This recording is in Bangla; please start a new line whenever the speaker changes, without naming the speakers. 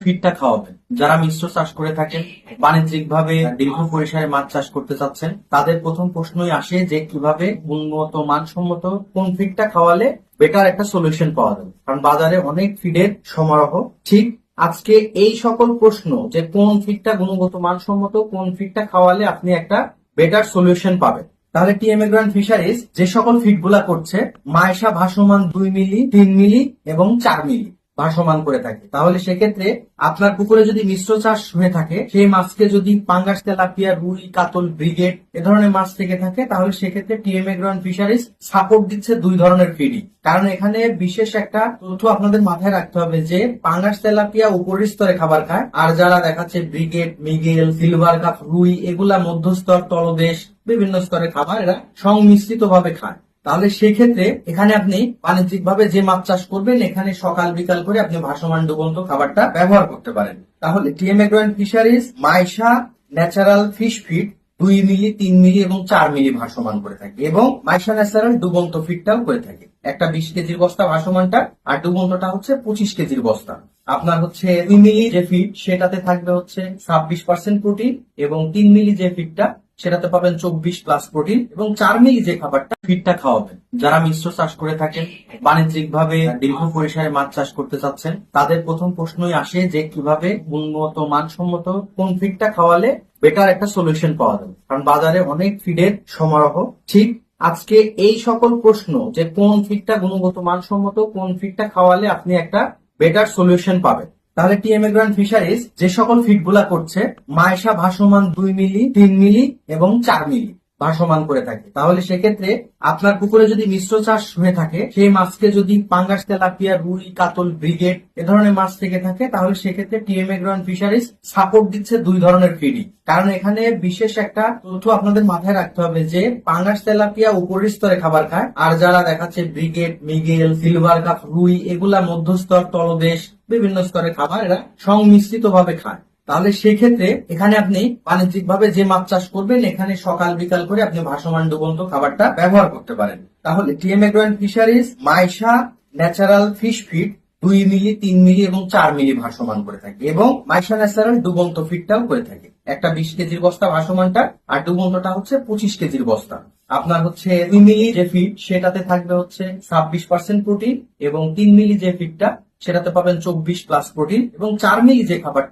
ফিডটা খাওয়াবেন। যারা মিশ্র চাষ করে থাকেন, বাণিজ্যিক ভাবে দীর্ঘ পরিসরে মাছ চাষ করতে চাচ্ছেন, তাদের প্রথম প্রশ্নই আসে যে কিভাবে উন্নত মানসম্মত কোন ফিডটা খাওয়ালে বেটার একটা সলিউশন পাওয়া যাবে। কারণ বাজারে অনেক ফিডের সমারোহ। ঠিক আজকে এই সকল প্রশ্ন যে কোন ফিডটা গুণগত মানসম্মত, কোন ফিডটা খাওয়ালে আপনি একটা বেটার সলিউশন পাবেন। তাহলে টিএমএ গ্র্যান্ড ফিশারিজ যে সকল ফিডগুলা করছে, মাইশা ভাসমান 2 মিলি, 3 মিলি এবং 4 মিলি ভাসমান করে থাকে। তাহলে সেক্ষেত্রে আপনার পুকুরে যদি মিশ্র চাষ হয়ে থাকে, সেই মাছকে যদি পাঙ্গাস, তেলাপিয়া, রুই, কাতল, ব্রিগেড এ ধরনের মাছ থেকে থাকে, তাহলে সেক্ষেত্রে টিএমএ গ্র্যান্ড ফিশারিজ সাপোর্ট দিচ্ছে 2 ধরনের ফিডই। কারণ এখানে বিশেষ একটা তথ্য আপনাদের মাথায় রাখতে হবে যে পাঙ্গাস, তেলাপিয়া উপরের স্তরে খাবার খায়, আর যারা দেখাচ্ছে ব্রিগেড, মিগেল, সিলভার কাপ, রুই এগুলা মধ্যস্তর, তলদেশ বিভিন্ন স্তরের খাবার এরা সংমিশ্রিত ভাবে খায়। তাহলে সেক্ষেত্রে এখানে আপনি বাণিজ্যিক ভাবে যে মাছ চাষ করবেন, এখানে সকাল বিকাল করে আপনি ভাসমান ডুবন্ত খাবারটা ব্যবহার করতে পারেন। তাহলে TMA grand fisheries Maisha natural fish feed 2 মিলি, 3 মিলি এবং 4 মিলি ভাসমান করে থাকে, এবং মাইশা ন্যাচারাল ডুবন্ত ফিডটাও করে থাকে। একটা 20 কেজির বস্তা ভাসমানটা, আর ডুবন্তটা হচ্ছে 25 কেজির বস্তা। আপনার হচ্ছে 2 মিলি যে ফিড, সেটাতে থাকবে হচ্ছে 26% প্রোটিন, এবং 3 মিলি যে ফিডটা সেটাতে পাবেন 24+ প্রোটিন, এবং 4 মিলি যে খাবারটা ফিডটা খাওয়াবেন। যারা মিশ্র চাষ করে থাকেন, বাণিজ্যিক ভাবে দীর্ঘ পরিসরে মাছ চাষ করতে চাচ্ছেন, তাদের প্রথম প্রশ্নই আসে যে কিভাবে উন্নত মানসম্মত কোন ফিডটা খাওয়ালে বেটার একটা সলিউশন পাওয়া যাবে। কারণ বাজারে অনেক ফিডের সমারোহ। ঠিক আজকে এই সকল প্রশ্ন যে কোন ফিডটা গুণগত মানসম্মত, কোন ফিডটা খাওয়ালে আপনি একটা বেটার সলিউশন পাবেন। তাহলে টিএমএ গ্র্যান্ড ফিশারিজ যে সকল ফিডগুলা করছে, মাইশা ভাসমান 2 মিলি, 3 মিলি এবং 4 মিলি ভাসমান করে থাকে। তাহলে সেক্ষেত্রে আপনার পুকুরে যদি মিশ্র চাষ হয়ে থাকে, সেই মাছকে যদি পাঙ্গাস, তেলাপিয়া, রুই, কাতল, ব্রিগেড এ ধরনের মাছ থেকে থাকে, তাহলে সেক্ষেত্রে টিএমএ গ্র্যান্ড ফিশারিজ সাপোর্ট দিচ্ছে 2 ধরনের ফিডই। কারণ এখানে বিশেষ একটা তথ্য আপনাদের মাথায় রাখতে হবে যে পাঙ্গাস, তেলাপিয়া উপরের স্তরে খাবার খায়, আর যারা দেখাচ্ছে ব্রিগেড, মিগেল, সিলভার কাপ, রুই এগুলা মধ্যস্তর, তলদেশ বিভিন্ন স্তরের খাবার এরা সংমিশ্রিত ভাবে খায়। তাহলে সেক্ষেত্রে এখানে আপনি বাণিজ্যিক ভাবে যে মাছ চাষ করবেন, এখানে সকাল বিকাল করে আপনি ভাসমান ডুবন্ত খাবারটা ব্যবহার করতে পারেন। তাহলে TMA grand fisheries Maisha natural fish feed 2 মিলি, 3 মিলি এবং 4 মিলি ভাসমান করে থাকে, এবং মাইশা ন্যাচারাল ডুবন্ত ফিডটাও করে থাকে। একটা 20 কেজির বস্তা ভাসমানটা, আর ডুবন্তটা হচ্ছে 25 কেজির বস্তা। আপনার হচ্ছে 2 মিলি যে ফিড, সেটাতে থাকবে হচ্ছে 26% প্রোটিন, এবং 3 মিলি যে ফিডটা সেটাতে পাবেন 24+ প্রোটিন, এবং 4 মিলি যে খাবারটা